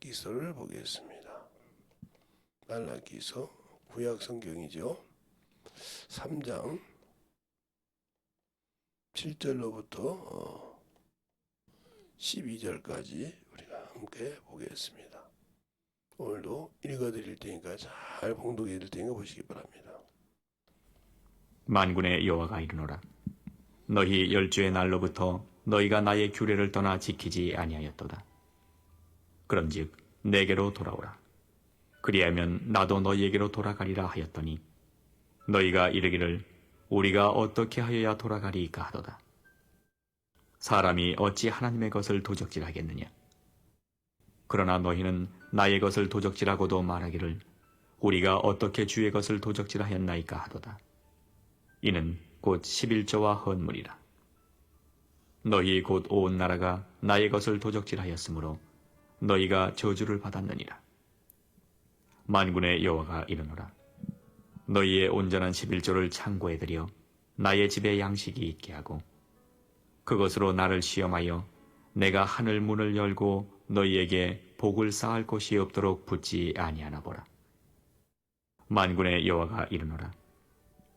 말라기서를 보겠습니다. 말라기서 구약 성경이죠. 3장 7절로부터 12절까지 우리가 함께 보겠습니다. 오늘도 읽어드릴 테니까 잘 봉독해 드릴 테니까 보시기 바랍니다. 만군의 여호와가 이르노라. 너희 열주의 날로부터 너희가 나의 규례를 떠나 지키지 아니하였도다. 그런즉 내게로 돌아오라. 그리하면 나도 너희에게로 돌아가리라 하였더니 너희가 이르기를 우리가 어떻게 하여야 돌아가리까 하도다. 사람이 어찌 하나님의 것을 도적질하겠느냐. 그러나 너희는 나의 것을 도적질하고도 말하기를 우리가 어떻게 주의 것을 도적질하였나이까 하도다. 이는 곧 11조와 헌물이라. 너희 곧 온 나라가 나의 것을 도적질하였으므로 너희가 저주를 받았느니라. 만군의 여호와가 이르노라. 너희의 온전한 11조를 창고에 들여 나의 집에 양식이 있게 하고 그것으로 나를 시험하여 내가 하늘 문을 열고 너희에게 복을 쌓을 곳이 없도록 붙지 아니하나 보라. 만군의 여호와가 이르노라.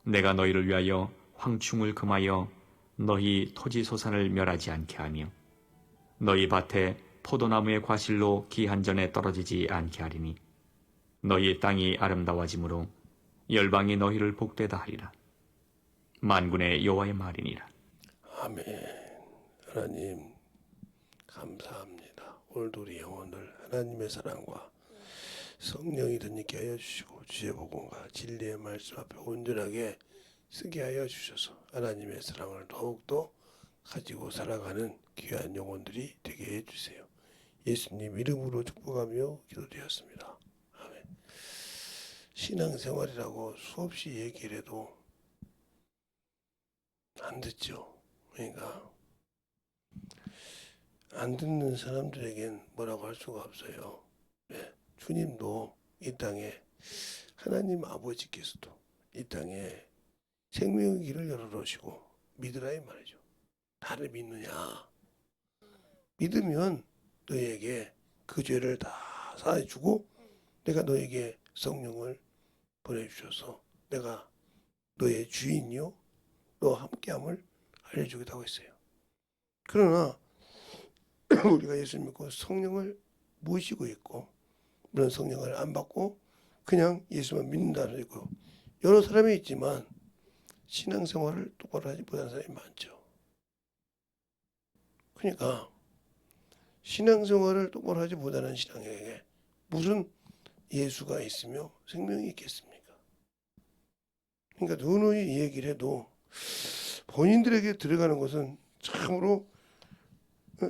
내가 너희를 위하여 황충을 금하여 너희 토지 소산을 멸하지 않게 하며 너희 밭에 포도나무의 과실로 기한전에 떨어지지 않게 하리니 너희 땅이 아름다워짐으로 열방이 너희를 복되다 하리라. 만군의 여호와의 말이니라. 아멘. 하나님 감사합니다. 오늘도 우리 영혼들 하나님의 사랑과 성령이 덧있게 하여 주시고 주의 복음과 진리의 말씀 앞에 온전하게 쓰게 하여 주셔서 하나님의 사랑을 더욱더 가지고 살아가는 귀한 영혼들이 되게 해주세요. 예수님 이름으로 축복하며 기도드렸습니다. 아멘. 신앙생활이라고 수없이 얘기를 해도 안 듣죠. 그러니까 안 듣는 사람들에겐 뭐라고 할 수가 없어요. 네. 주님도 이 땅에 하나님 아버지께서도 이 땅에 생명의 길을 열어놓으시고 믿으라 이 말이죠. 나를 믿느냐? 믿으면 너희에게 그 죄를 다 사해주고 내가 너에게 성령을 보내주셔서 내가 너의 주인이요 너와 함께함을 알려주겠다고 했어요. 그러나 우리가 예수 믿고 성령을 모시고 있고 물론 성령을 안 받고 그냥 예수만 믿는다는 있고 여러 사람이 있지만 신앙생활을 똑바로 하지 못하는 사람이 많죠. 그러니까 신앙생활을 똑바로 하지 못하는 신앙에게 무슨 예수가 있으며 생명이 있겠습니까? 그러니까 누누이 얘기를 해도 본인들에게 들어가는 것은 참으로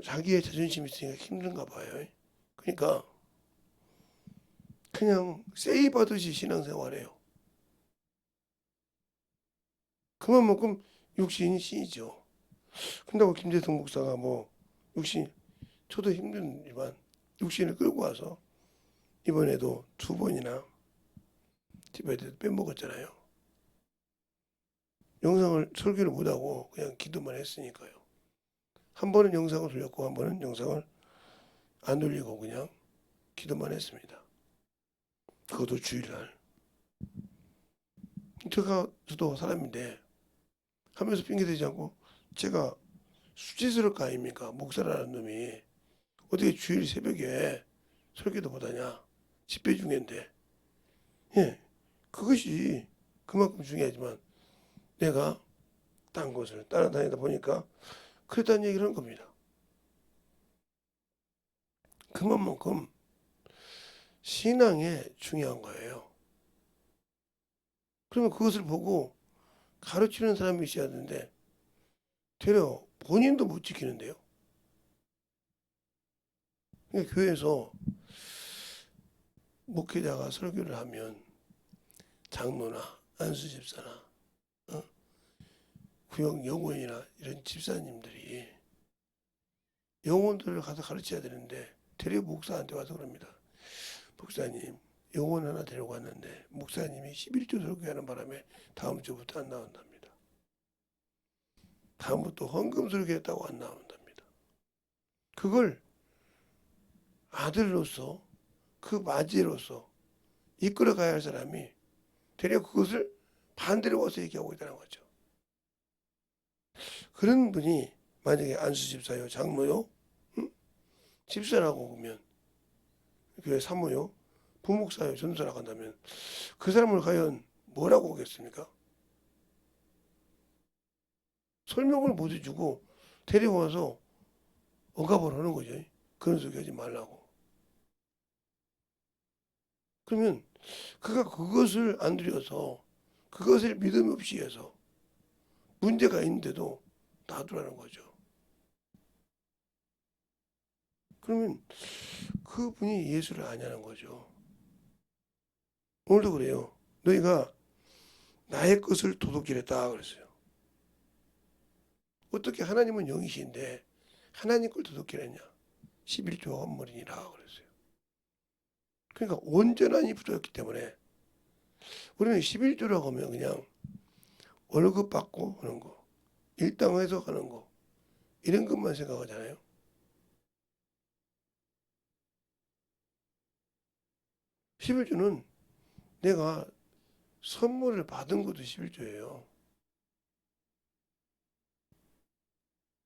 자기의 자존심이 있으니까 힘든가 봐요. 그러니까 그냥 세이 받듯이 신앙생활해요. 그만큼 육신이 신이죠. 근데 김재성 목사가 육신 저도 힘들지만 육신을 끌고 와서 이번에도 2번이나 집에서 빼먹었잖아요. 영상을 설교를 못하고 그냥 기도만 했으니까요. 한 번은 영상을 돌렸고 한 번은 영상을 안 돌리고 그냥 기도만 했습니다. 그것도 주일날. 저도 사람인데 하면서 핑계대지 않고 제가 수치스러울 거 아닙니까? 목사라는 놈이 어떻게 주일 새벽에 설교도 못하냐? 집회 중인데. 예, 그것이 그만큼 중요하지만 내가 딴 곳을 따라다니다 보니까 그랬다는 얘기를 한 겁니다. 그만큼 신앙에 중요한 거예요. 그러면 그것을 보고 가르치는 사람이 있어야 되는데 되려 본인도 못 지키는데요. 그러니까 교회에서 목회자가 설교를 하면 장로나 안수집사나 구역 영혼이나 이런 집사님들이 영혼들을 가서 가르쳐야 되는데 되려 목사한테 와서 그럽니다. 목사님 영혼 하나 데리고 왔는데 목사님이 11조 설교하는 바람에 다음 주부터 안 나온답니다. 다음부터 헌금 설교했다고 안 나온답니다. 그걸 아들로서 그 맞이로서 이끌어가야 할 사람이 되려 그것을 반대로 와서 얘기하고 있다는 거죠. 그런 분이 만약에 안수 집사요, 장로요, 응? 집사라고 보면 교회 사모요, 부목사요, 전도사라고 한다면 그 사람을 과연 뭐라고 하겠습니까? 설명을 못 해주고 데려와서 억압을 하는 거죠. 그런 소리 하지 말라고. 그러면 그가 그것을 안 들여서 그것을 믿음 없이 해서 문제가 있는데도 놔두라는 거죠. 그러면 그분이 예수를 아냐는 거죠. 오늘도 그래요. 너희가 나의 것을 도둑질했다 그랬어요. 어떻게 하나님은 영이신데 하나님 걸 도둑질했냐? 11조 헌물이니라 그랬어요. 그러니까 온전한이 부족했기 때문에 우리는 11조라고 하면 그냥 월급 받고 하는 거, 일당해서 하는 거 이런 것만 생각하잖아요. 11조는 내가 선물을 받은 것도 11조예요.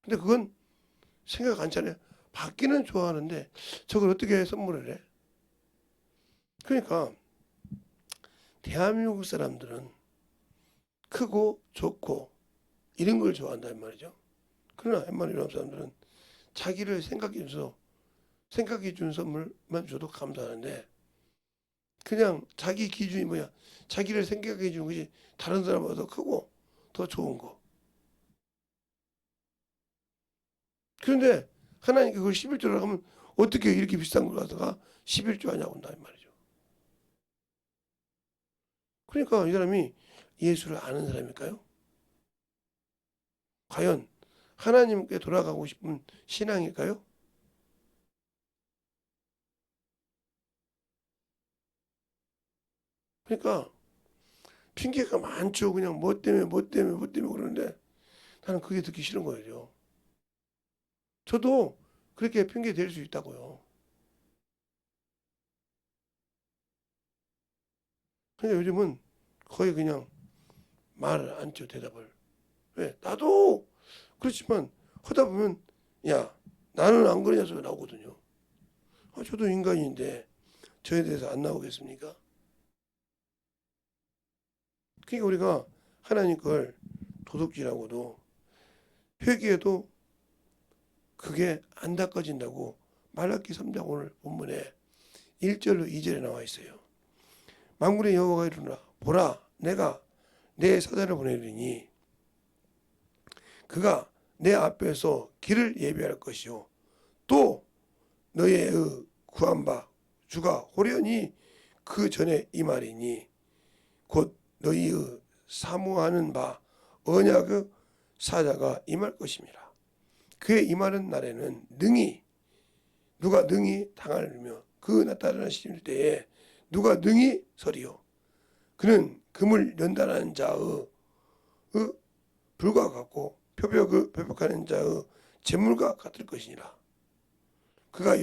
근데 그건 생각 안 차려요. 받기는 좋아하는데 저걸 어떻게 선물을 해? 그러니까 대한민국 사람들은 크고 좋고 이런 걸 좋아한단 말이죠. 그러나 웬만한 사람들은 자기를 생각해 준 선물만 줘도 감사하는데 그냥 자기 기준이 뭐야? 자기를 생각해 주는 것이 다른 사람보다 더 크고 더 좋은 거. 그런데 하나님 그걸 11조라고 하면 어떻게 이렇게 비싼 걸 갖다가 11조 하냐고 한다 말이죠. 그러니까 이 사람이 예수를 아는 사람일까요? 과연 하나님께 돌아가고 싶은 신앙일까요? 그러니까 핑계가 많죠. 그냥 뭐 때문에 그러는데 나는 그게 듣기 싫은 거예요. 저도 그렇게 핑계 댈 수 있다고요. 근데 요즘은 거의 그냥 말을 안 쳐, 대답을. 왜? 나도 그렇지만 하다 보면 야 나는 안 그러냐 소리 나오거든요. 저도 인간인데 저에 대해서 안 나오겠습니까? 그러니까 우리가 하나님 걸 도둑질하고도 회개해도 그게 안 닦아진다고 말라기 3장 오늘 본문에 1절로 2절에 나와 있어요. 만군의 여호와가 이르노라 보라 내가 내 사자를 보내리니 그가 내 앞에서 길을 예비할 것이요 또 너의 구한 바 주가 호련히 그 전에 이 말이니 곧 너희의 사모하는 바 언약의 사자가 임할 것임이라. 그의 임하는 날에는 누가 능히 당하려며 그 나타나실 때에 누가 능히 서리요. 그는 금을 연단하는 자의 불과 같고 표벽을 표벽하는 자의 재물과 같을 것이니라. 그가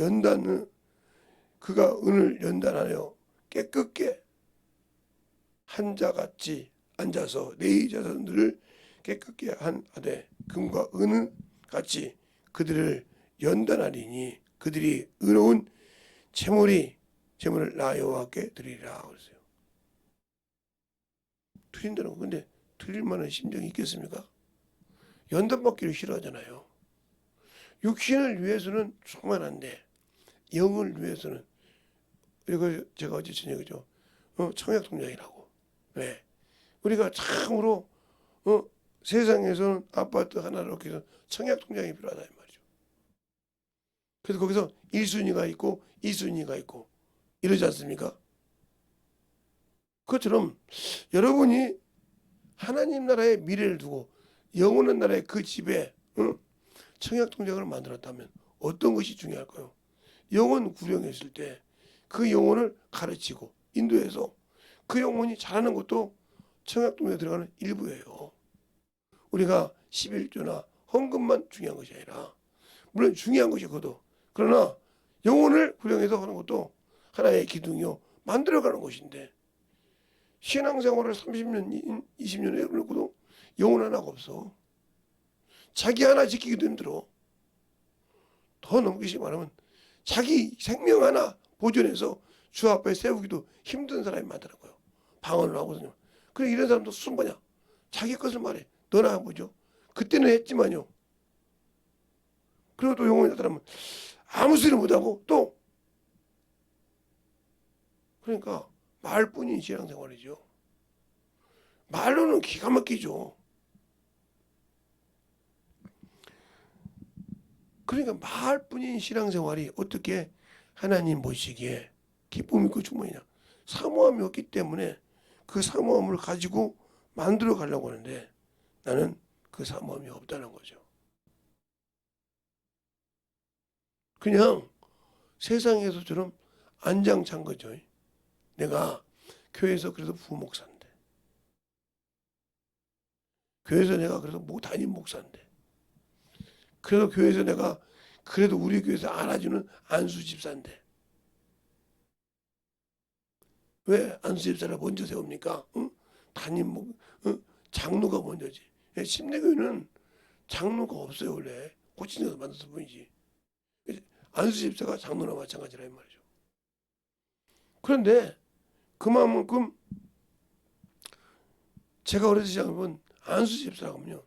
은을 연단하여 깨끗게 한 자같이 앉아서 네 자손들을 깨끗게 하되 금과 은은 같이 그들을 연단하리니 그들이 의로운 재물을 나 여호와께 드리리라 그랬어요. 드린다는 거 근데 드릴 만한 심정이 있겠습니까? 연단받기를 싫어하잖아요. 육신을 위해서는 충만한데 영을 위해서는 이거 제가 어제 저녁이죠. 청약통장이라고. 왜? 우리가 참으로 세상에서는 아파트 하나를 얻기 위해서 청약통장이 필요하다 이 말이죠. 그래서 거기서 1순위가 있고 2순위가 있고 이러지 않습니까? 그것처럼 여러분이 하나님 나라의 미래를 두고 영원한 나라의 그 집에 청약통장을 만들었다면 어떤 것이 중요할까요? 영혼 구령했을 때 그 영혼을 가르치고 인도해서 그 영혼이 잘하는 것도 청약통장에 들어가는 일부예요. 우리가 11조나 헌금만 중요한 것이 아니라 물론 중요한 것이 그것도 그러나 영혼을 구령해서 하는 것도 하나의 기둥이요 만들어가는 것인데 신앙생활을 30년, 20년 해놓고도 영혼 하나가 없어. 자기 하나 지키기도 힘들어. 더 넘기시 말하면 자기 생명 하나 보존해서 주 앞에 세우기도 힘든 사람이 많더라고요. 방언을 하거든요. 그래 이런 사람도 수준 거냐? 자기 것을 말해. 너나 보죠. 그때는 했지만요. 그리고 또 영혼이 나타나면 아무 소리 못하고 또 그러니까 말뿐인 신앙생활이죠. 말로는 기가 막히죠. 그러니까 말뿐인 신앙생활이 어떻게 하나님 보시기에 기쁨 있고 충만이냐. 사모함이 없기 때문에 그 사모함을 가지고 만들어 가려고 하는데 나는 그 사모함이 없다는 거죠. 그냥 세상에서처럼 안장찬 거죠. 내가 교회에서 그래도 부목사인데 교회에서 내가 그래도 담임 목사인데 그래도 교회에서 내가 그래도 우리 교회에서 알아주는 안수 집사인데 왜 안수 집사를 먼저 세웁니까? 응? 담임 목 장로가 먼저지. 침례교회는 장로가 없어요 원래. 고친에서 만들었을 뿐이지. 안수 집사가 장로나 마찬가지라 이 말이죠. 그런데 그만큼 제가 어렸을 때 시작해본 안수 집사라고 하면요.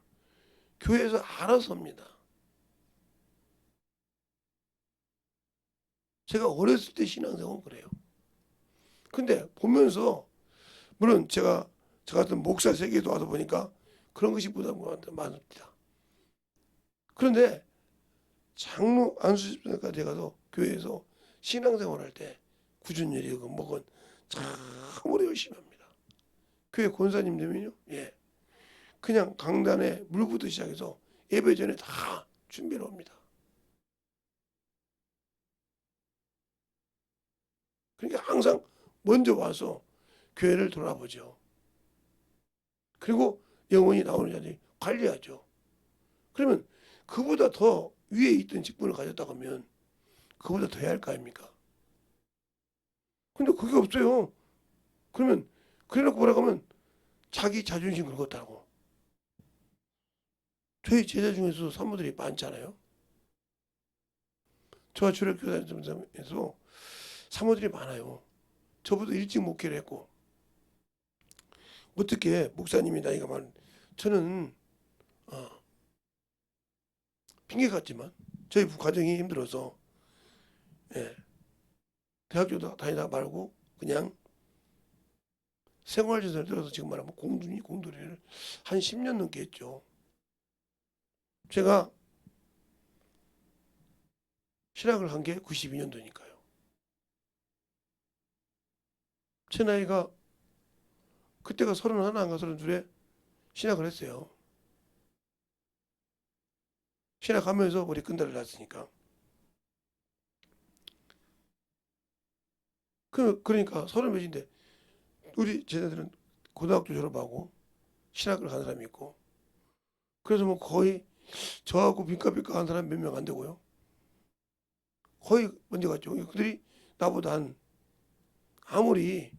교회에서 알아서 합니다. 제가 어렸을 때 신앙생활은 그래요. 근데 보면서 물론 제가 저 같은 목사 세계에도 와서 보니까 그런 것이 부담이 많습니다. 그런데 장로 안수집사가 돼가서 교회에서 신앙생활할 때 구준열이고 뭐건 참으로 열심히 합니다. 교회 권사님 되면요, 그냥 강단에 물부터 시작해서 예배 전에 다 준비를 합니다. 그러니까 항상 먼저 와서 교회를 돌아보죠. 그리고 영혼이 나오는 자들이 관리하죠. 그러면 그보다 더 위에 있던 직분을 가졌다고 하면 그보다 더 해야 할 거 아닙니까? 근데 그게 없어요. 그러면 그래놓고 뭐라고 하면 자기 자존심 긁었다고. 저희 제자 중에서 사모들이 많잖아요. 저와 출애교회 다니면서 사모들이 많아요. 저보다 일찍 목회를 했고 어떻게 목사님이 나이가 많은 저는 핑계 같지만 저희 가정이 힘들어서 대학교도 다니다 말고 그냥 생활재산을 들어서 지금 말하면 공돌이를 한 10년 넘게 했죠. 제가 신학을 한 게 92년도니까요. 제 나이가 그때가 31인가 32에 신학을 했어요. 신학하면서 머리 끈달을 났으니까. 그러니까 30몇인데 우리 제자들은 고등학교 졸업하고 신학을 간 사람이 있고 그래서 뭐 거의 저하고 빈까빈까 한 사람 몇 명 안 되고요. 거의 먼저 갔죠. 그들이 나보다 한 아무리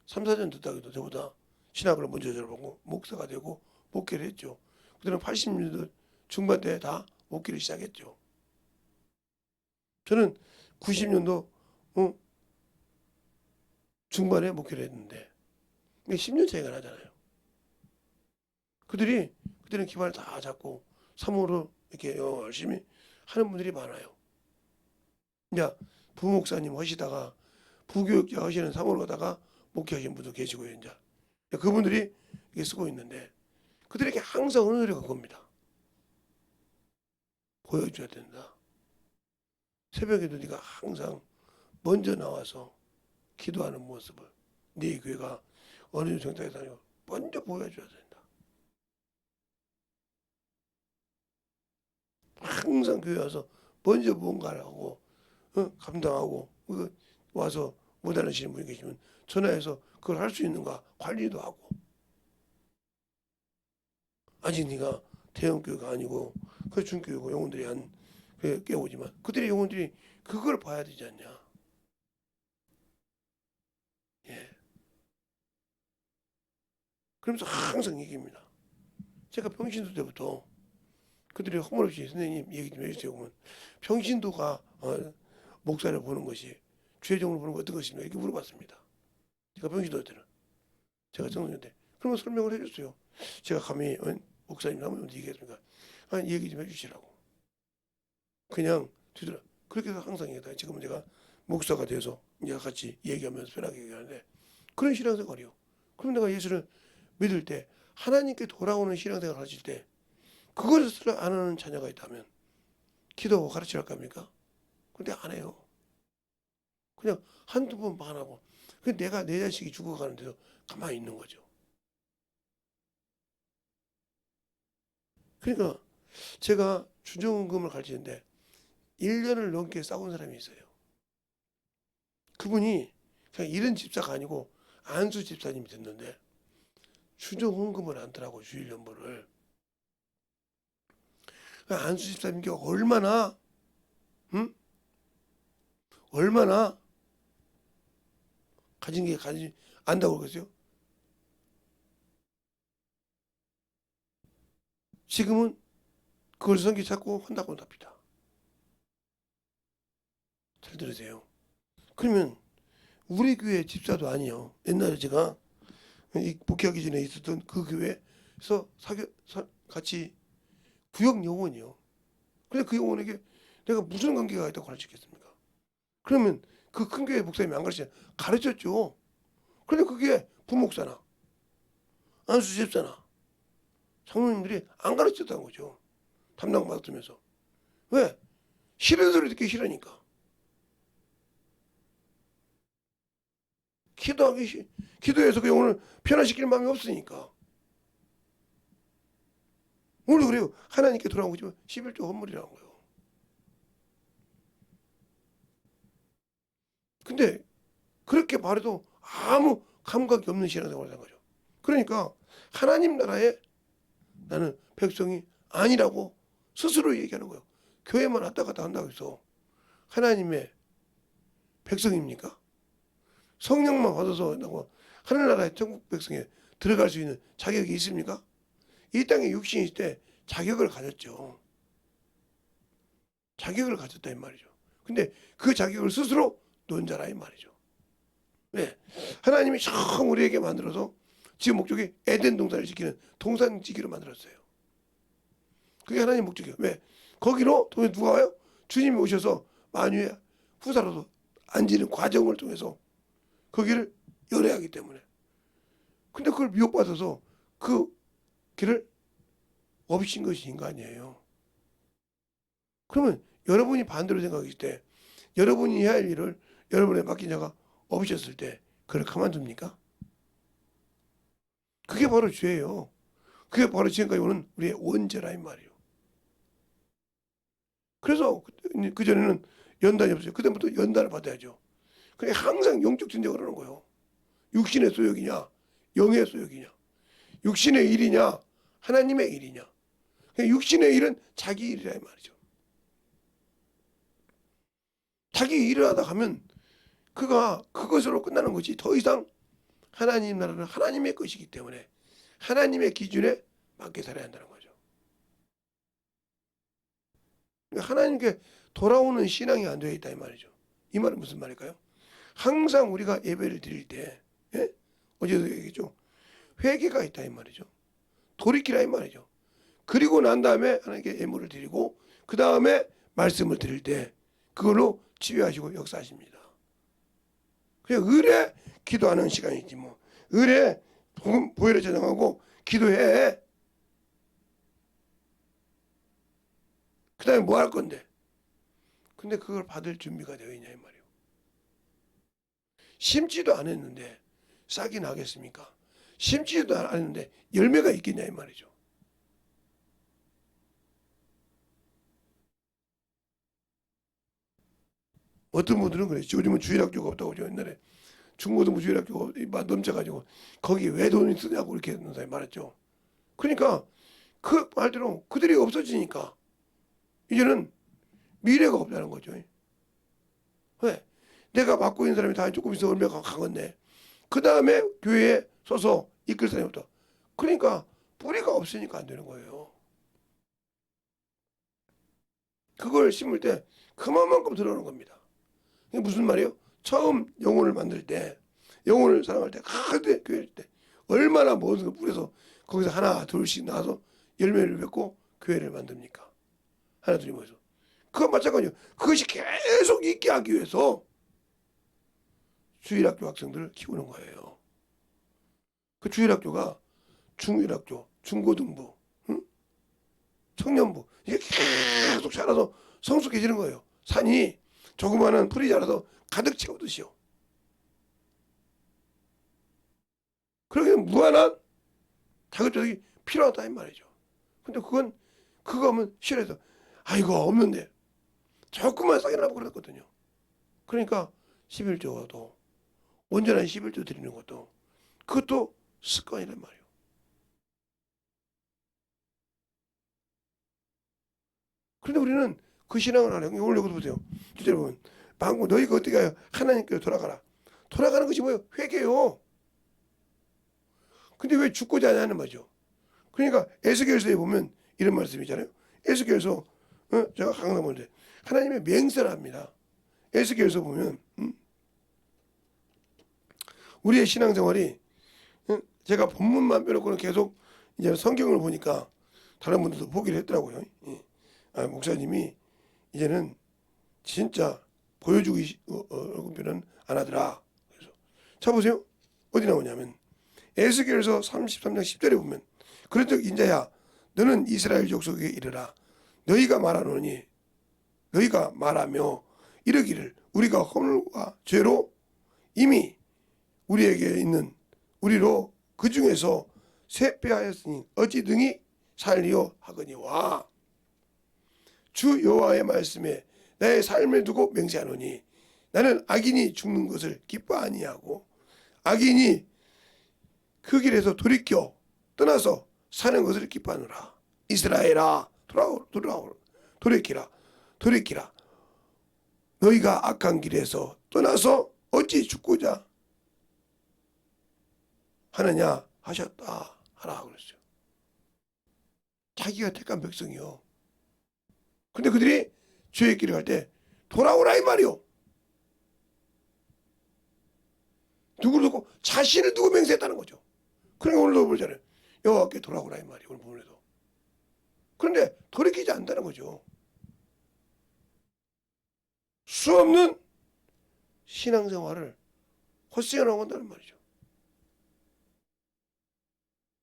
3, 4년 됐다 해도 저보다 신학을 먼저 졸업하고 목사가 되고 목회를 했죠. 그들은 80년대 중반 때 다 목회를 시작했죠. 저는 90년도 중반에 목회를 했는데 10년 차이가 나잖아요. 그들은 기반을 다 잡고 사모로 이렇게 열심히 하는 분들이 많아요. 이제 부목사님 하시다가 부교육자 하시는 사모로 가다가 목회하시는 분도 계시고요. 이제 그분들이 이게 쓰고 있는데 그들에게 항상 은혜가 그겁니다. 보여줘야 된다. 새벽에도 네가 항상 먼저 나와서 기도하는 모습을 네 교회가 어느 정도에 다니고 먼저 보여줘야 된다. 항상 교회 와서 먼저 뭔가를 하고 감당하고 와서 못 하시는 분이 계시면 전화해서 그걸 할 수 있는가 관리도 하고 아직 네가 대형교회가 아니고 그 중교회고 영혼들이 한 깨우지만 그들의 영혼들이 그걸 봐야 되지 않냐. 그러면서 항상 얘기합니다. 제가 평신도 때부터 그들이 허물없이 선생님 얘기 좀 해주세요. 그러면 평신도가 목사를 보는 것이 최종으로 보는 거 어떤 것입니까? 이렇게 물어봤습니다. 제가 평신도 때는 제가 청소년 때 그러면 설명을 해줬어요. 제가 감히 목사님 한번 얘기했습니까? 아니 얘기 좀 해주시라고. 그냥 뒤돌아 그렇게 해서 항상 얘기해요. 지금은 제가 목사가 돼서 이제 같이 얘기하면서 편하게 얘기하는데 그런 신앙생활이요. 그럼 내가 예수를 믿을 때 하나님께 돌아오는 신앙생활을 하실 때 그것을 안 하는 자녀가 있다면 기도하고 가르치랄 겁니까? 근데 안 해요. 그냥 한두 번 반하고 내가 내 자식이 죽어가는데도 가만히 있는 거죠. 그러니까 제가 주정금을 가르치는데 1년을 넘게 싸운 사람이 있어요. 그분이 그냥 이런 집사가 아니고 안수 집사님이 됐는데 주정헌금을 안더라고 주일연보를. 안수 집사님께 얼마나 얼마나 가진 게 가진 안다고 그러겠어요? 지금은 그걸 성기 찾고 한다고 답니다. 잘 들으세요. 그러면 우리 교회 집사도 아니요. 옛날에 제가 복귀하기 전에 있었던 그 교회에서 같이 구역 요원이요. 근데 그 요원에게 내가 무슨 관계가 있다고 가르치겠습니까? 그러면 그 큰 교회 목사님이 안 가르쳤죠. 그런데 그게 부목사나 안수 집사나 장로님들이 안 가르쳤다는 거죠. 담당 맡으면서. 왜? 싫은 소리 듣기 싫으니까. 기도해서 그 영혼을 변화시킬 마음이 없으니까. 오늘 그래요. 하나님께 돌아온 거지만 11조 헌물이라는 거예요. 근데 그렇게 말해도 아무 감각이 없는 신앙생활을 한 거죠. 그러니까 하나님 나라에 나는 백성이 아니라고 스스로 얘기하는 거예요. 교회만 왔다 갔다 한다고 해서 하나님의 백성입니까? 성령만 받아서 하늘나라의 천국 백성에 들어갈 수 있는 자격이 있습니까? 이 땅에 육신이 있을 때 자격을 가졌죠. 자격을 가졌다 이 말이죠. 근데 그 자격을 스스로 놓은 자라 이 말이죠. 왜? 하나님이 처음 우리에게 만들어서 지금 목적이 에덴 동산을 지키는 동산지기로 만들었어요. 그게 하나님 목적이에요. 왜? 거기로 누가 와요? 주님이 오셔서 만유의 후사로서 앉는 과정을 통해서 거기를 열어야 하기 때문에. 근데 그걸 미혹받아서 그 길을 없인 것이 인간이에요. 그러면 여러분이 반대로 생각했을 때 여러분이 해야 할 일을 여러분의 맡긴 자가 없으셨을 때 그걸 가만둡니까? 그게 바로 죄예요. 그게 바로 지금까지 오는 우리의 원죄라 이 말이에요. 그래서 그전에는 연단이 없어요. 그다음부터 연단을 받아야죠. 그게 항상 영적 전쟁을 하는 거예요. 육신의 소욕이냐 영의 소욕이냐 육신의 일이냐 하나님의 일이냐. 육신의 일은 자기 일이라 이 말이죠. 자기 일을 하다 가면 그가 그것으로 끝나는 거지 더 이상 하나님 나라는 하나님의 것이기 때문에 하나님의 기준에 맞게 살아야 한다는 거죠. 그러니까 하나님께 돌아오는 신앙이 안 되어 있다 이 말이죠. 이 말은 무슨 말일까요? 항상 우리가 예배를 드릴 때 어제도 얘기했죠. 회개가 있다 이 말이죠. 돌이키라 이 말이죠. 그리고 난 다음에 하나님께 예물을 드리고 그 다음에 말씀을 드릴 때 그걸로 치유하시고 역사하십니다. 그냥 의뢰 기도하는 시간이지 뭐. 의뢰 보혈을 전하고 기도해. 그 다음에 뭐 할 건데? 근데 그걸 받을 준비가 되어 있냐 이 말이에요. 심지도 안 했는데 싹이 나겠습니까? 심지도 안 했는데 열매가 있겠냐 이 말이죠. 어떤 분들은 그랬죠. 요즘은 주일학교가 없다고 하죠. 옛날에 중고등부 주일학교가 넘쳐가지고 거기 왜 돈을 쓰냐고 이렇게 하는 사람이 많았죠. 그러니까 그 말대로 그들이 없어지니까 이제는 미래가 없다는 거죠. 왜? 내가 맡고 있는 사람이 다 조금 있어 얼마가 강했네. 그 다음에 교회에 서서 이끌 사람이 없다. 그러니까 뿌리가 없으니까 안 되는 거예요. 그걸 심을 때 그만큼 들어오는 겁니다. 이게 무슨 말이에요? 처음 영혼을 만들 때, 영혼을 사랑할 때, 그때 교회일 때 얼마나 모든 걸 뿌려서 거기서 하나 둘씩 나와서 열매를 맺고 교회를 만듭니까? 하나 둘이 모여서. 그건 마찬가지예요. 그것이 계속 있게 하기 위해서 주일학교 학생들을 키우는 거예요. 그 주일학교가 중일학교, 중고등부, 응? 청년부 이게 계속 자라서 성숙해지는 거예요. 산이 조그마한 풀이 자라서 가득 채우듯이요. 그러기 무한한 자극적이 필요하다 이 말이죠. 근데 그거 하면 싫어해서 아이고 없는데 조금만 싸게 나고 그랬거든요. 그러니까 11조도 온전한 11조 드리는 것도 그것도 습관이란 말이에요. 그런데 우리는 그 신앙을 안 해요. 오늘 여기서 보세요. 주제 보면 방금 너희가 어떻게 해요? 하나님께로 돌아가라. 돌아가는 것이 뭐예요? 회개요. 근데 왜 죽고자 하냐는 말이죠. 그러니까 에스겔서에 보면 이런 말씀이잖아요. 에스겔서 제가 강남 보는데 하나님의 맹세를 합니다. 에스겔서 보면 우리의 신앙생활이 제가 본문만 빼놓고는 계속 이제 성경을 보니까 다른 분들도 보기를 했더라고요. 목사님이 이제는 진짜 보여주고 얼굴표는 안 하더라. 그래서 자 보세요. 어디 나오냐면 에스겔서 33장 10절에 보면 그런즉 인자야 너는 이스라엘 족속에게 이르라 너희가 말하며 이르기를 우리가 허물과 죄로 이미 우리에게 있는 우리로 그 중에서 쇠폐하였으니 어찌 등이 살리요 하거니와 주 여호와의 말씀에 나의 삶을 두고 맹세하노니 나는 악인이 죽는 것을 기뻐 아니하고 악인이 그 길에서 돌이켜 떠나서 사는 것을 기뻐하노라. 이스라엘아 돌이키라 너희가 악한 길에서 떠나서 어찌 죽고자 하느냐 하셨다 하라 그랬어요. 자기가 택한 백성이요. 근데 그들이 죄의 길을 갈 때 돌아오라 이 말이요. 누구를 두고 자신을 두고 맹세했다는 거죠. 그러니까 오늘도 보잖아요. 여호와께 돌아오라 이 말이에요. 오늘 부분에도. 그런데 돌이키지 않는다는 거죠. 수없는 신앙생활을 헛되이 나온다는 말이죠.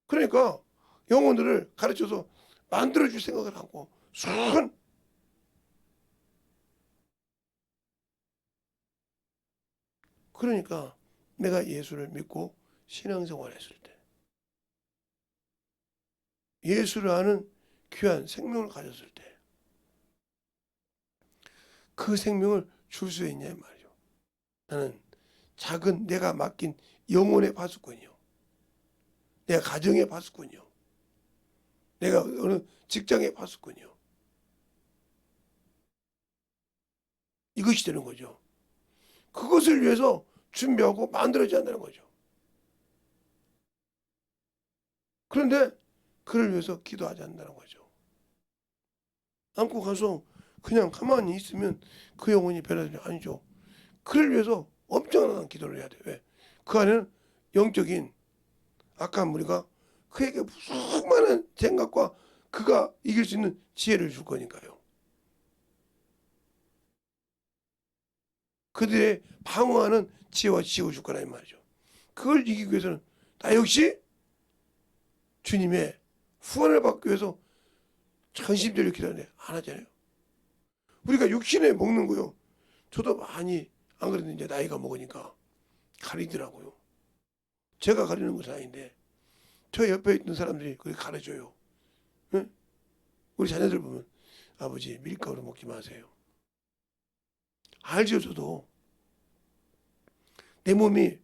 그러니까 영혼들을 가르쳐서 만들어줄 생각을 하고 수많은 그러니까 내가 예수를 믿고 신앙생활을 했을 때 예수를 아는 귀한 생명을 가졌을 때 그 생명을 줄 수 있냐 이 말이죠. 나는 작은 내가 맡긴 영혼의 파수꾼이요. 내가 가정의 파수꾼이요. 내가 어느 직장의 파수꾼이요. 이것이 되는 거죠. 그것을 위해서 준비하고 만들어져야 한다는 거죠. 그런데 그를 위해서 기도하지 않는다는 거죠. 안고 가서 그냥 가만히 있으면 그 영혼이 변하지 아니죠. 그를 위해서 엄청난 기도를 해야 돼. 왜? 그 안에는 영적인 악한 무리가 그에게 수많은 생각과 그가 이길 수 있는 지혜를 줄 거니까요. 그들의 방어하는 지혜와 지혜를 줄 거라 이 말이죠. 그걸 이기기 위해서는 나 역시 주님의 후원을 받기 위해서 전심전력 기도하는데 안 하잖아요. 우리가 육신에 먹는 거요. 저도 많이 안 그래도 이제 나이가 먹으니까 가리더라고요. 제가 가리는 것은 아닌데 저 옆에 있는 사람들이 그렇게 가르쳐요. 응? 우리 자녀들 보면 아버지 밀가루 먹지 마세요. 알죠 저도. 내 몸이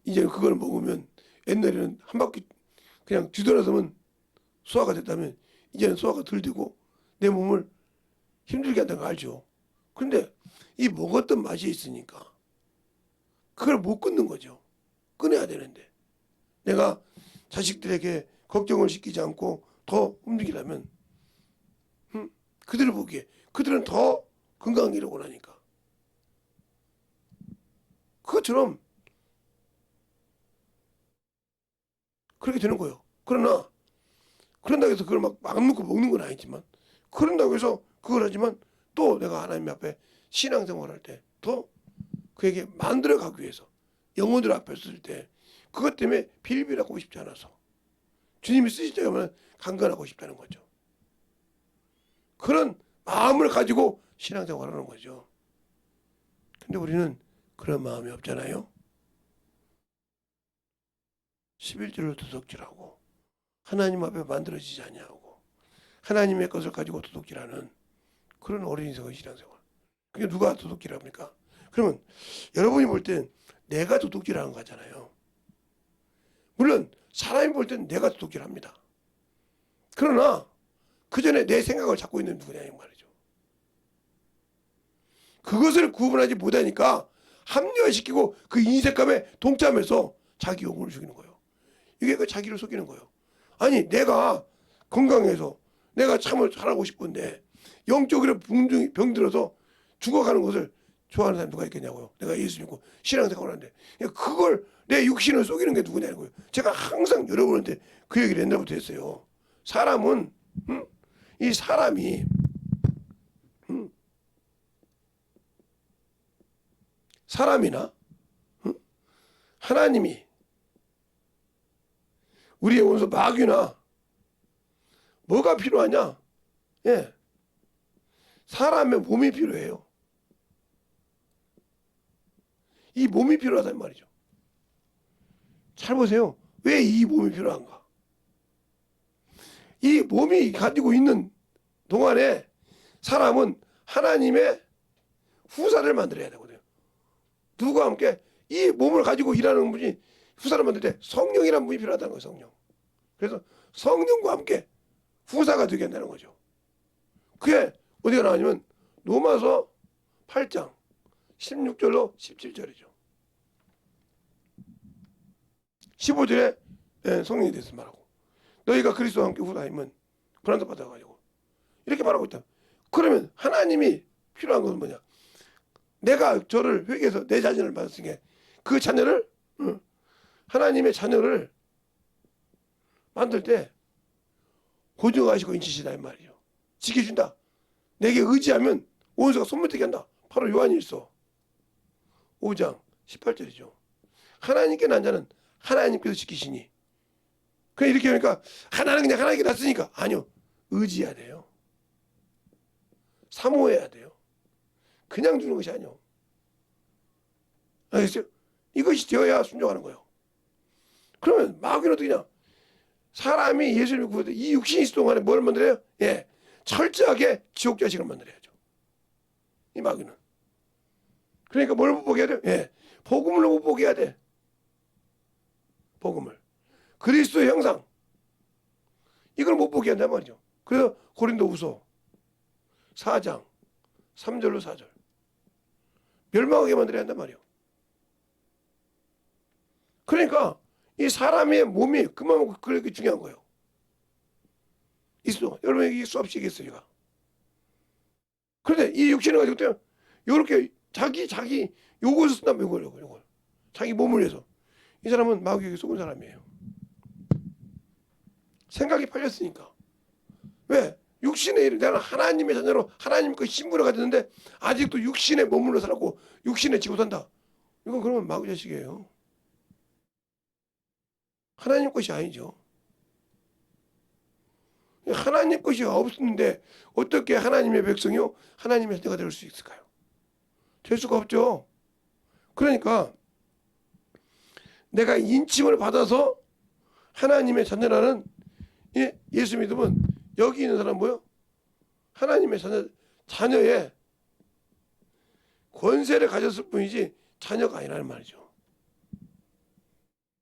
이제 그걸 먹으면 옛날에는 한 바퀴 그냥 뒤돌아서면 소화가 됐다면 이제는 소화가 덜 되고 내 몸을 힘들게 한다는 거 알죠. 그런데 이 먹었던 맛이 있으니까 그걸 못 끊는 거죠. 끊어야 되는데 내가 자식들에게 걱정을 시키지 않고 더 움직이려면 그들을 보기에 그들은 더 건강이라고 하니까 그것처럼 그렇게 되는 거예요. 그러나 그런다고 해서 그걸 막 먹고 먹는 건 아니지만 그런다고 해서 그걸 하지만 또 내가 하나님 앞에 신앙생활할 때 더 그에게 만들어가기 위해서 영혼들 앞에 쓸 때 그것 때문에 빌빌하고 싶지 않아서 주님이 쓰실 때 가면 강건하고 싶다는 거죠. 그런 마음을 가지고 신앙생활하는 거죠. 근데 우리는 그런 마음이 없잖아요. 11절을 도둑질하고 하나님 앞에 만들어지지 아니하고 하나님의 것을 가지고 도둑질하는 그런 어린이성의 신앙생활. 그게 누가 도둑질합니까? 그러면 여러분이 볼 땐 내가 도둑질하는 거잖아요. 물론 사람이 볼 땐 내가 도둑질합니다. 그러나 그 전에 내 생각을 잡고 있는 누구냐 이 말이죠. 그것을 구분하지 못하니까 합리화시키고 그 인색감에 동참해서 자기 영혼을 죽이는 거예요. 이게 그 자기를 속이는 거예요. 아니 내가 건강해서 내가 참을 잘하고 싶은데 영적으로 병들어서 죽어가는 것을 좋아하는 사람 누가 있겠냐고요. 내가 예수 믿고 신앙생활을 하는데 그걸 내 육신을 속이는 게 누구냐는 거예요. 제가 항상 여러분한테 그 얘기를 옛날부터 했어요. 사람은 이 사람이 사람이나 하나님이 우리의 원수 마귀나 뭐가 필요하냐? 예, 사람의 몸이 필요해요. 이 몸이 필요하단 말이죠. 잘 보세요. 왜 이 몸이 필요한가? 이 몸이 가지고 있는 동안에 사람은 하나님의 후사를 만들어야 되거든요. 누구와 함께 이 몸을 가지고 일하는 분이 후사를 만들 때 성령이라는 분이 필요하다는 거예요. 성령. 그래서 성령과 함께 후사가 되게 한다는 거죠. 그게 어디가 나오냐면 로마서 8장 16절로 17절이죠. 15절에 성령에 대해서 말하고 너희가 그리스도와 함께 후사임은 고난도 받아가지고 이렇게 말하고 있다. 그러면 하나님이 필요한 것은 뭐냐? 내가 저를 회개해서 내 자신을 받았으니까 그 자녀를 하나님의 자녀를 만들 때 고정하시고 인치시다 이 말이죠. 지켜준다. 내게 의지하면 원수가 손못대게 한다. 바로 요한일서 5장 18절이죠. 하나님께 난 자는 하나님께서 지키시니. 그냥 이렇게 하니까 하나는 그냥 하나님께 났으니까 아니요. 의지해야 돼요. 사모해야 돼요. 그냥 주는 것이 아니요. 알겠어요? 이것이 되어야 순종하는 거예요. 그러면 마귀는 어떻게냐? 사람이 예수를 믿고 이 육신이 있을 동안에 뭘 만들어요? 예, 철저하게 지옥 자식을 만들어야죠. 이 마귀는. 그러니까 뭘 못 보게 해야 돼요? 예, 복음을 못 보게 해야 돼. 복음을. 그리스도의 형상. 이걸 못 보게 한단 말이죠. 그래서 고린도후서 4장 3절로 4절. 멸망하게 만들어야 한단 말이에요. 그러니까 이 사람의 몸이 그만큼 그렇게 중요한 거예요. 있어. 여러분 이게 수없이 얘기했어요, 제가. 그런데 이 육신을 가지고 때요. 이렇게 자기 요것을 쓴다면 요걸. 자기 몸을 위해서. 이 사람은 마귀에게 속은 사람이에요. 생각이 팔렸으니까. 왜? 육신의 일을 내가 하나님의 자녀로 하나님 그 신분을 가졌는데 아직도 육신의 몸으로 살았고 육신에 지고 산다. 이건 그러면 마귀 자식이에요. 하나님 것이 아니죠. 하나님 것이 없는데 어떻게 하나님의 백성이요? 하나님의 자녀가 될 수 있을까요? 될 수가 없죠. 그러니까 내가 인침을 받아서 하나님의 자녀라는 예수 믿으면 여기 있는 사람 뭐요? 하나님의 자녀의 권세를 가졌을 뿐이지 자녀가 아니라는 말이죠.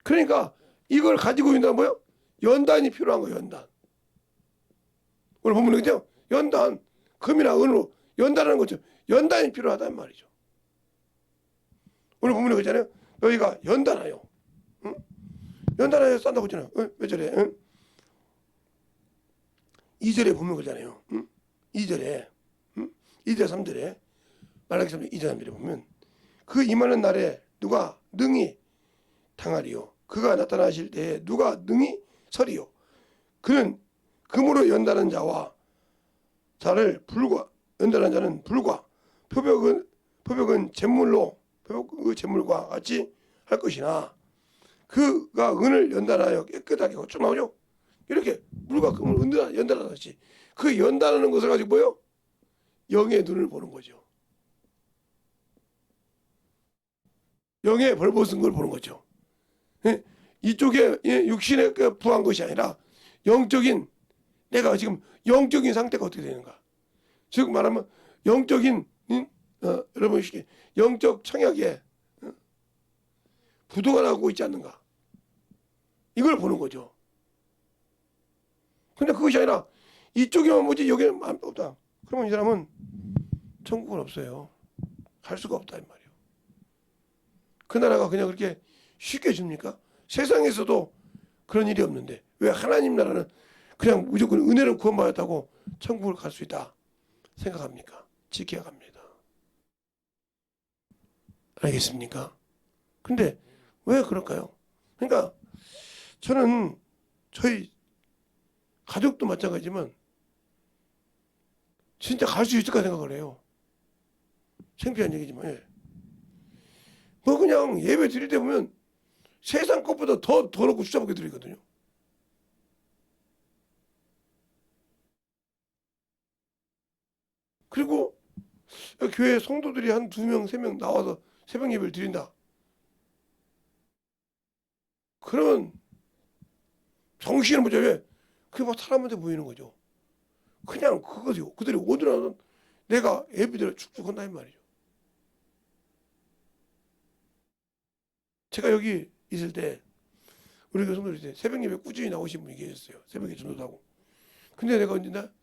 그러니까 이걸 가지고 있는 뭐요? 연단이 필요한 거예요. 연단. 오늘 보면 그죠? 연단, 금이나 은으로 연단하는 거죠. 연단이 필요하다는 말이죠. 오늘 보면 그잖아요. 너희가 연단하여, 응? 연단하여 싼다고 했잖아요. 응? 왜 저래? 응? 2절에 보면 그러잖아요. 응? 2절에 2절 3절에 말라기 3절 2절 3절에 보면 그 임하는 날에 누가 능히 당하리요 그가 나타나실 때에 누가 능히 서리요 그는 금으로 연단한 자와 자를 불과 연단한 자는 불과 표벽은 잿물로 표벽 잿물과 같이 할 것이나 그가 은을 연단하여 깨끗하게 좀 나오죠. 이렇게 물과 금을 연단하듯이 그 연단하는 것을 가지고 뭐요? 영의 눈을 보는 거죠. 영의 벌벗은 걸 보는 거죠. 예? 이쪽에 육신에 부한 것이 아니라 영적인 내가 지금 영적인 상태가 어떻게 되는가? 즉 말하면 영적인 여러분 영적 청약에 부도가 나고 있지 않는가? 이걸 보는 거죠. 근데 그것이 아니라 이쪽에만 보지 여기는 없다. 그러면 이 사람은 천국은 없어요. 갈 수가 없다 이 말이에요. 그 나라가 그냥 그렇게 쉽게 줍니까? 세상에서도 그런 일이 없는데 왜 하나님 나라는 그냥 무조건 은혜로 구원받았다고 천국을 갈 수 있다 생각합니까? 지켜야 합니다. 알겠습니까? 근데 왜 그럴까요? 그러니까 저는 저희 가족도 마찬가지지만 진짜 갈 수 있을까 생각을 해요. 창피한 얘기지만 뭐 그냥 예배 드릴 때 보면 세상 것보다 더 더럽고 추잡하게 드리거든요. 그리고 교회 성도들이 한 2명, 3명 나와서 새벽 예배를 드린다. 그러면 정신을 못 차려. 그게 막 사람한테 보이는 거죠. 그냥 그거죠. 그들이 오더라도 내가 예배드려 축축 한다 이 말이죠. 제가 여기 있을 때 우리 교회 성도들 때 새벽 예배 꾸준히 나오신 분이 계셨어요. 새벽에 전도도 하고. 근데 내가 언제 나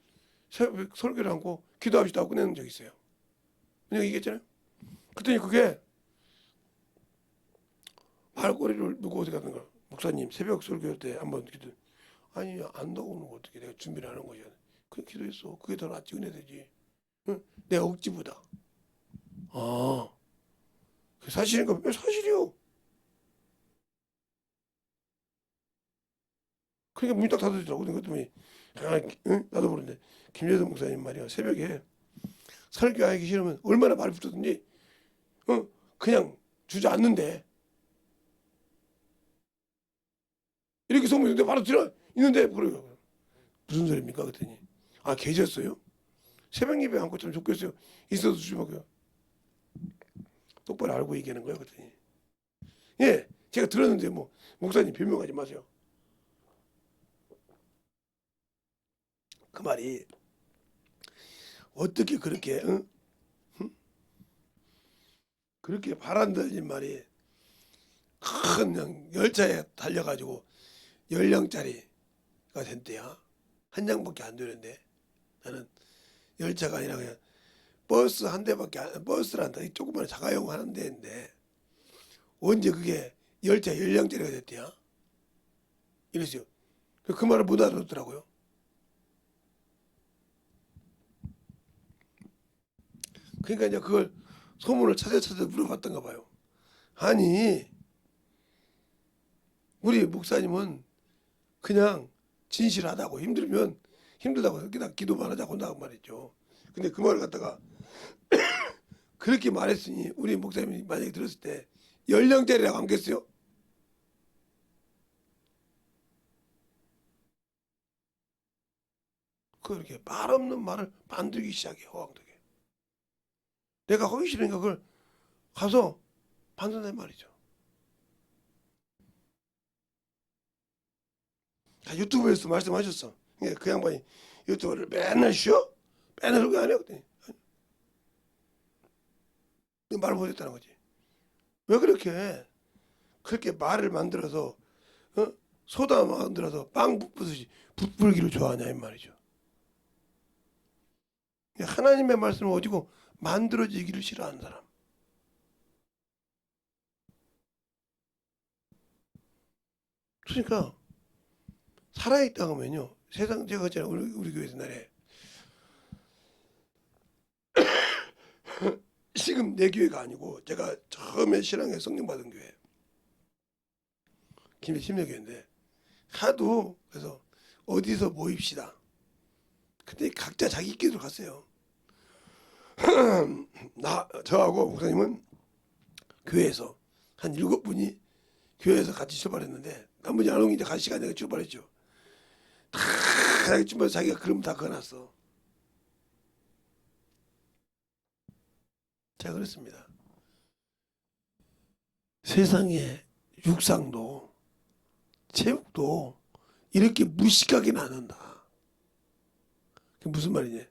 새벽 설교를 하고 기도합시다 하고 끝내는 적이 있어요. 내가 얘기했잖아요. 그랬더니 그게 말꼬리를 누구 어디 가든가 목사님 새벽 설교 때 한번 기도 아니 안 나오는 거 어떻게 내가 준비를 하는 거지. 그 기도했어. 그게 더 낫지 은혜 되지. 응? 내 억지보다. 아, 그 사실인가? 왜 사실이요? 그러니까 문이 딱 닫아지더라고. 그랬더니 응? 나도 모르는데 김재동 목사님 말이야 새벽에 설교하기 싫으면 얼마나 말이 붙었든지 그냥 주저앉는데 이렇게 소문이 있는데 바로 들어 있는데 그래요. 무슨 소리입니까? 그랬더니 아 계셨어요? 새벽 예배 안고 참 좋겠어요. 있어도 주시면 똑바로 알고 얘기하는 거예요. 그랬더니 예 제가 들었는데 뭐 목사님 변명하지 마세요. 그 말이 어떻게 그렇게 그렇게 바람들린 말이 큰 그냥 열차에 달려가지고 10량짜리가 된대야. 한 장밖에 안 되는데 나는 열차가 아니라 그냥 버스 한 대밖에 버스를 한다. 조그마한 자가용 하는 데인데 언제 그게 열차 10량짜리가 됐대야. 이랬어요. 그 말을 못 알아듣더라고요. 그러니까 이제 그걸 소문을 찾아 물어봤던가 봐요. 아니 우리 목사님은 그냥 진실하다고 힘들면 힘들다고 그냥 기도만 하자고 한다고 말했죠. 근데 그 말을 갖다가 그렇게 말했으니 우리 목사님이 만약에 들었을 때 10량짜리라고 안겠어요? 그렇게 말 없는 말을 만들기 시작해 허황되게. 내가 하기 싫으니까 그걸 가서 반선한 말이죠. 유튜브에서 말씀하셨어. 그 양반이 유튜브를 맨날 쉬어? 맨날 그거 안 해? 그랬더니 말 못했다는 거지. 왜 그렇게 말을 만들어서 소다 만들어서 빵 붓듯이 붓불기를 좋아하냐 이 말이죠. 하나님의 말씀을 가지고 만들어지기를 싫어하는 사람. 그러니까 살아있다 하면요 세상 제가 했잖아요. 우리 교회 옛날에 지금 내 교회가 아니고 제가 처음에 신앙에 성령 받은 교회 김해 침례교회인데 하도 그래서 어디서 모입시다. 근데 각자 자기 길로 갔어요. 저하고 목사님은 교회에서 한 7분이 교회에서 같이 출발했는데 나머지 안 오니 이제 갈 시간에 내가 출발했죠. 다 자기 출발 자기가 그럼 다 그어놨어. 제가 그랬습니다. 세상에 육상도 체육도 이렇게 무식하게는 안 한다. 그게 무슨 말이냐?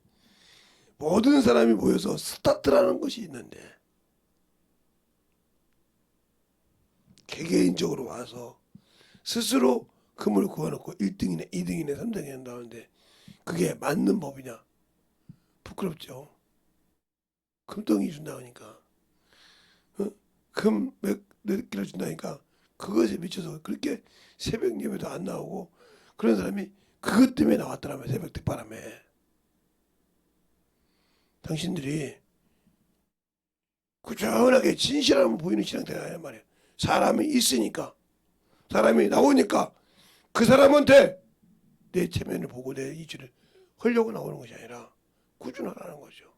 모든 사람이 모여서 스타트라는 것이 있는데 개개인적으로 와서 스스로 금을 구워놓고 1등이네 2등이네 3등이네 한다는데 그게 맞는 법이냐? 부끄럽죠. 금덩이 준다니까 몇 킬로 준다니까 그것에 미쳐서 그렇게 새벽 예배도 안 나오고 그런 사람이 그것 때문에 나왔더라면 새벽 특바람에 당신들이 꾸준하게 진실함을 보이는 신앙생활 하란 말이에요. 사람이 있으니까 사람이 나오니까 그 사람한테 내 체면을 보고 내 이치를 하려고 나오는 것이 아니라 꾸준하라는 거죠.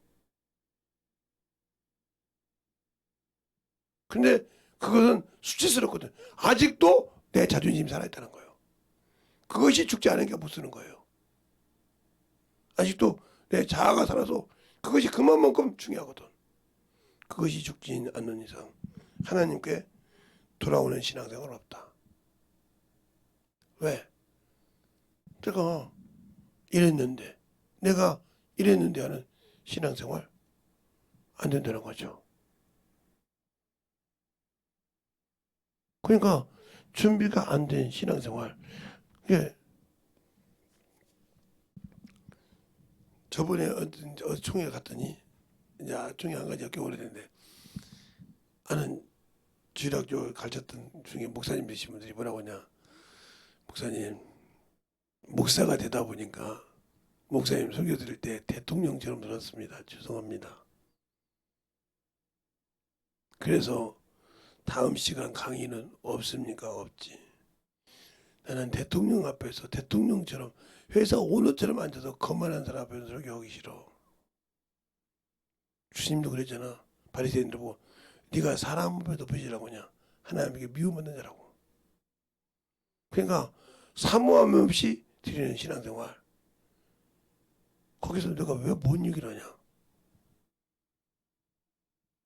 근데 그것은 수치스럽거든. 아직도 내 자존심이 살아있다는 거예요. 그것이 죽지 않은 게 못 쓰는 거예요. 아직도 내 자아가 살아서 그것이 그만큼 중요하거든. 그것이 죽지 않는 이상 하나님께 돌아오는 신앙생활은 없다. 왜? 내가 이랬는데 하는 신앙생활 안 된다는 거죠. 그러니까 준비가 안 된 신앙생활. 이게 저번에 어디 총회 갔더니 이제 총회 안 가지 꽤 오래됐는데 아는 주일학교 가르쳤던 중에 목사님 되신 분들이 뭐라고 하냐. 목사님 목사가 되다 보니까 목사님 설교 들을 때 대통령처럼 들었습니다. 죄송합니다. 그래서 다음 시간 강의는 없습니까? 없지. 나는 대통령 앞에서 대통령처럼 회사 오너처럼 앉아서 거만한 사람 앞에서 설교하기 싫어. 주님도 그랬잖아. 바리새인들 보고 네가 사람 앞에 높여지라고 하냐. 하나님에게 미움받는 자라고. 그러니까 사모함 없이 드리는 신앙생활. 거기서 내가 왜 뭔 얘기를 하냐.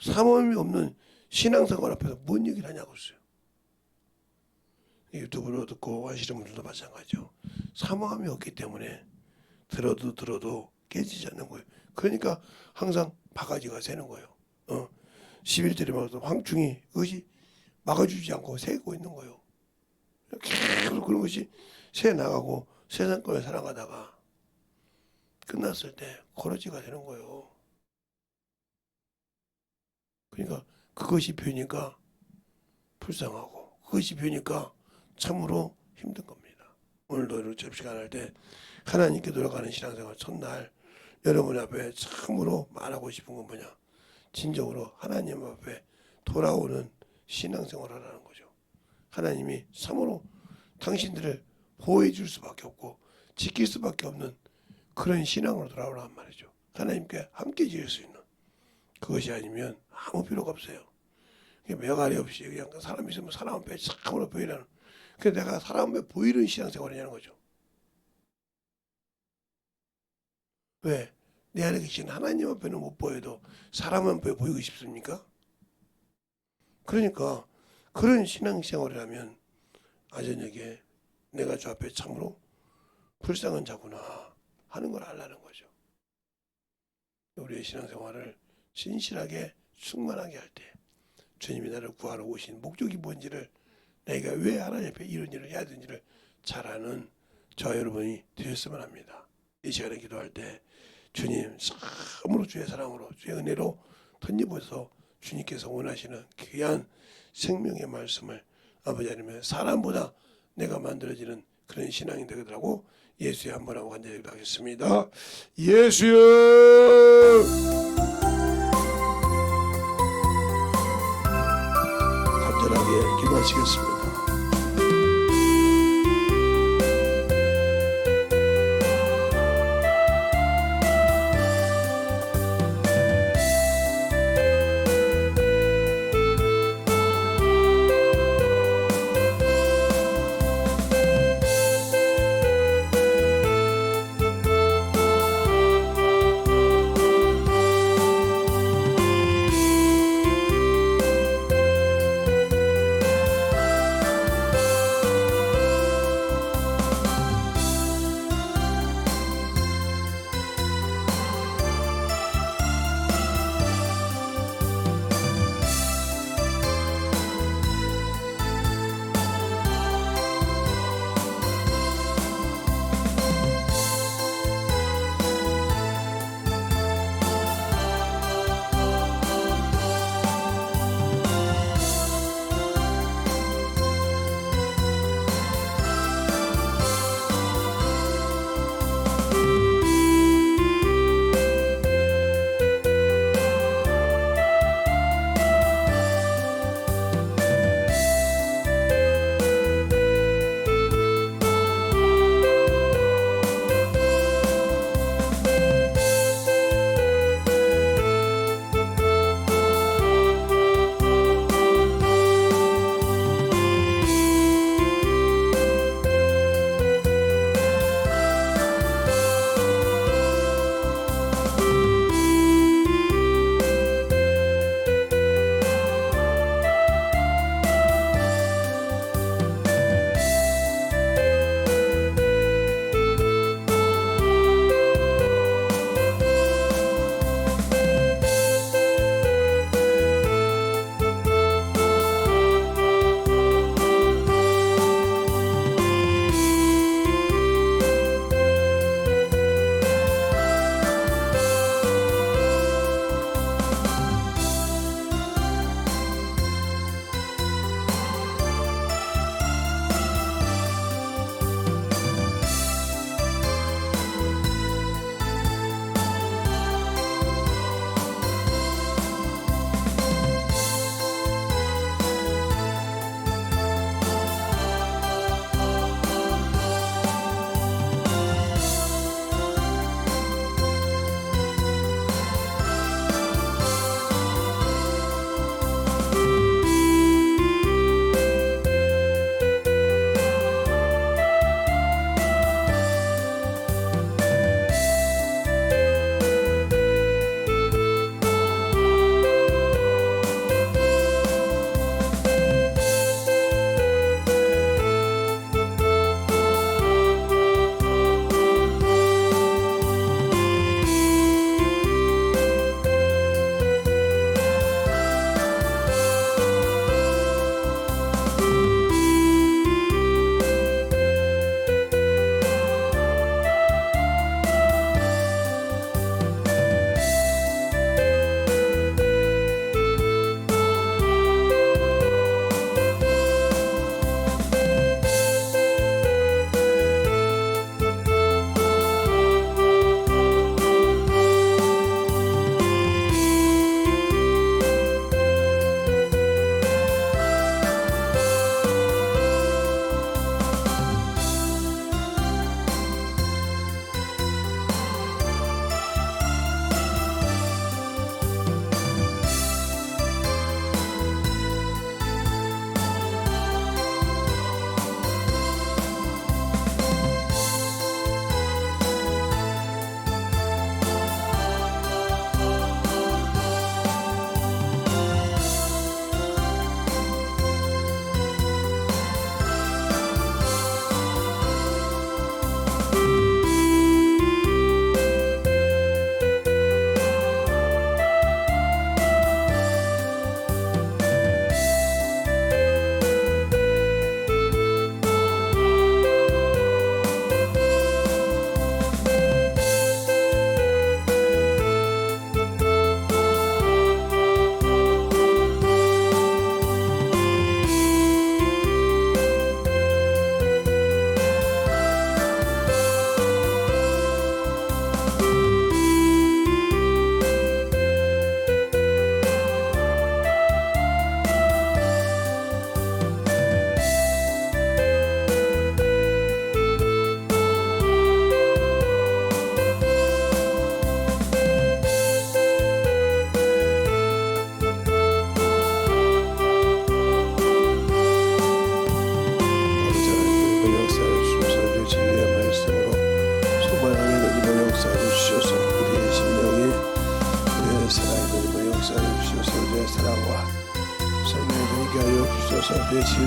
사모함이 없는 신앙생활 앞에서 뭔 얘기를 하냐고 했어요. 유튜브로 듣고 하시는 분들도 마찬가지죠. 사모함이 없기 때문에 들어도 깨지지 않는 거예요. 그러니까 항상 바가지가 새는 거예요. 11절에 말해서 황충이 그것이 막아주지 않고 새고 있는 거예요. 계속 그런 것이 새 나가고 세상 걸 살아가다가 끝났을 때 거러지가 되는 거예요. 그러니까 그것이 뵈니까 불쌍하고 그것이 뵈니까 참으로 힘든 겁니다. 오늘도 접시간 할 때 하나님께 돌아가는 신앙생활 첫날 여러분 앞에 참으로 말하고 싶은 건 뭐냐. 진정으로 하나님 앞에 돌아오는 신앙생활을 하라는 거죠. 하나님이 참으로 당신들을 보호해 줄 수밖에 없고 지킬 수밖에 없는 그런 신앙으로 돌아오란 말이죠. 하나님께 함께 지을 수 있는 그것이 아니면 아무 필요가 없어요. 매가리 없이 그냥 사람 있으면 사람 앞에 참으로 보이라는. 그래서 내가 사람 앞에 보이는 신앙생활이냐는 거죠. 왜? 내 안에 계신 하나님 앞에는 못 보여도 사람 앞에 보이고 싶습니까? 그러니까 그런 신앙생활이라면 아저녁에 내가 저 앞에 참으로 불쌍한 자구나 하는 걸 알라는 거죠. 우리의 신앙생활을 진실하게 충만하게 할 때 주님이 나를 구하러 오신 목적이 뭔지를 내가 왜 하나님 앞에 이런 일을 해야 되는지를 잘 아는 저와 여러분이 되셨으면 합니다. 이 시간에 기도할 때 주님 참으로 주의 사랑으로 주의 은혜로 던져보셔서 주님께서 원하시는 귀한 생명의 말씀을 아버지 하나님의 사람보다 내가 만들어지는 그런 신앙이 되더라고. 예수의 한번 하고 간절히 하겠습니다. 예수여, 간절하게 기도하시겠습니다.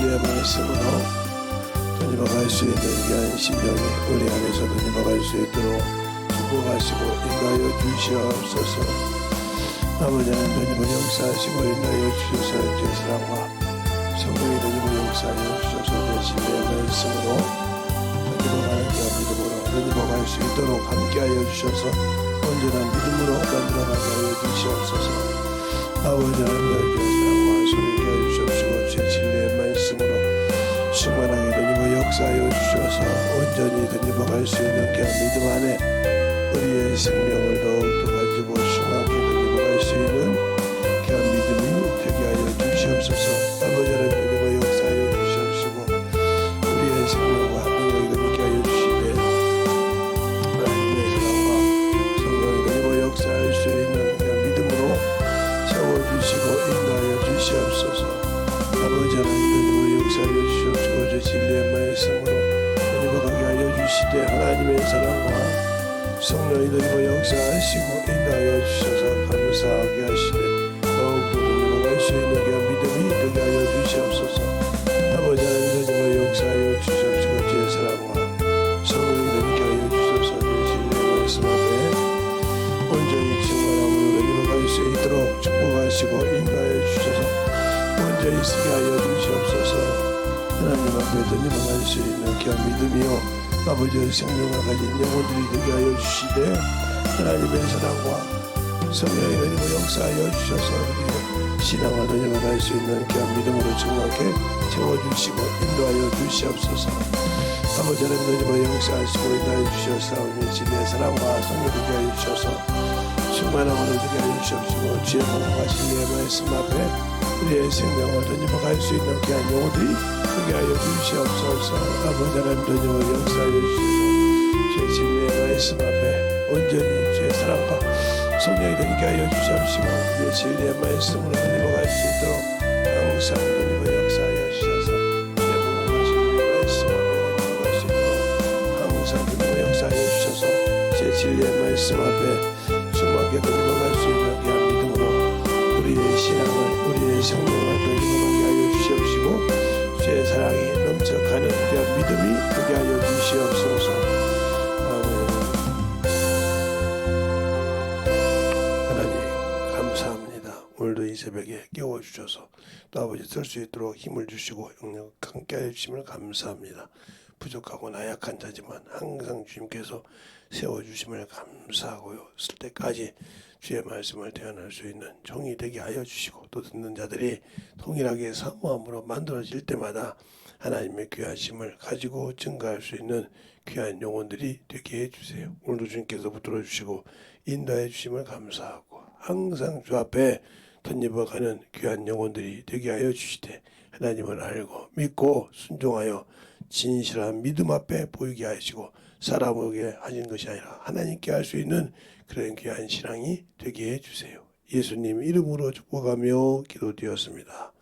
진리의 말씀으로 던져갈 수 있는 귀한 심령이 우리 안에서 던져갈 수 있도록 축복하시고 인도하여 주시옵소서. 아버지 하나님 던져볼 역사하시고 인도하여 주셔서 주의 사랑과 성령이 던져볼 역사하여 주셔서 주의 진리의 말씀으로 던져가는 귀한 믿음으로 던져갈 수 있도록 함께하여 주셔서 온전한 믿음으로 던져가게 하여 주시옵소서. 아버지 하나님 주의 사랑과 성령께 하여 주시옵시고 주의 진리의 말씀으로 충만하게 던져볼 역사하여 주셔서 온전히 던져갈 수 있는 귀한 믿음 안에 우리의 생명을 더욱더 가지고 충만하게 던져갈 수 있는 귀한 믿음이 되게 하여 주시옵소서. 아버지 하나님 던져볼 역사하여 주시옵시고 우리의 생명과 능력이 되게 하여 주시되 하나님의 사랑과 성령이 던져볼 역사할 수 있는 귀한 믿음으로 세워주시고 인도하여 주시옵소서. 아버지 하나님 던져볼 역사하여 주시옵시고 주 진리의 말씀으로 던져가게 하여 주시되 하나님의 사랑과 성령이 던져볼 역사하시고 인도하여 주셔서 감사하게 하시되 더욱더 던져갈 수 있는 귀한 믿음이 되게 하여 주시옵소서. 아버지 하나님 던져볼 역사하여 주시옵시고 주의 사랑과 성령이 되게 하여 주셔서 주 진리의 말씀 앞에 온전히 충만함으로 던져갈 수 있도록 축복하시고 인도하여 주셔서 온전히 쓰게 하여 주시옵소서. 하나님 앞에 던져갈 수 있는 귀한 믿음이요 아버지의 생명을 가진 영혼들이 되게 하여 주시되 하나님의 사랑과 성령의 던져볼 역사하여 주셔서 우리의 신앙을 던져갈 수 있는 귀한 믿음으로 정확하게 채워주시고 인도하여 주시옵소서. 아버지 하나님 던져볼 역사하시고 인도하여 주셔서 우리의 진리의 사랑과 성령 되게 하여 주셔서 충만함으로 되게 하여 주시옵시고 주의 복음하신 이의 말씀 앞에 우리의 생명을 던져갈 수 있는 귀한 영혼들이 되게 하여 주시옵소서. 아버지 하나님 던져볼 역사하여 주셔서 주의 진리의 말씀 앞에 온전히 주의 사랑과 성령이 되게 하여 주시옵시고 주의 진리의 말씀으로 던져갈 수 있도록 항상 던져볼 역사하여 주셔서 주의 복음하신 이의 말씀 앞에 던져갈 수 있도록 항상 던져볼 역사하여 주셔서 주의 진리의 말씀 앞에 충만하게 던져갈 수 있는 귀한 믿음으로 우리의 신앙을 우리의 생명을 던져가게 하여 주시옵시고 주의 사랑이 넘쳐가는 귀한 믿음이 되게 하여 주시옵소서. 아멘. 하나님 감사합니다. 오늘도 이 새벽에 깨워주셔서 또 아버지 설 수 있도록 힘을 주시고 영역 함께 하여 주심을 감사합니다. 부족하고 나약한 자지만 항상 주님께서 세워주심을 감사하고요. 쓸 때까지 주의 말씀을 대언할 수 있는 종이 되게 하여 주시고 또 듣는 자들이 동일하게 사모함으로 만들어질 때마다 하나님의 귀하심을 가지고 증가할 수 있는 귀한 영혼들이 되게 해주세요. 오늘도 주님께서 붙들어 주시고 인도해 주심을 감사하고 항상 주 앞에 덧입어가는 귀한 영혼들이 되게 하여 주시되 하나님을 알고 믿고 순종하여 진실한 믿음 앞에 보이게 하시고 사람에게 하신 것이 아니라 하나님께 할 수 있는 그런 귀한 신앙이 되게 해주세요. 예수님 이름으로 축복하며 기도드렸습니다.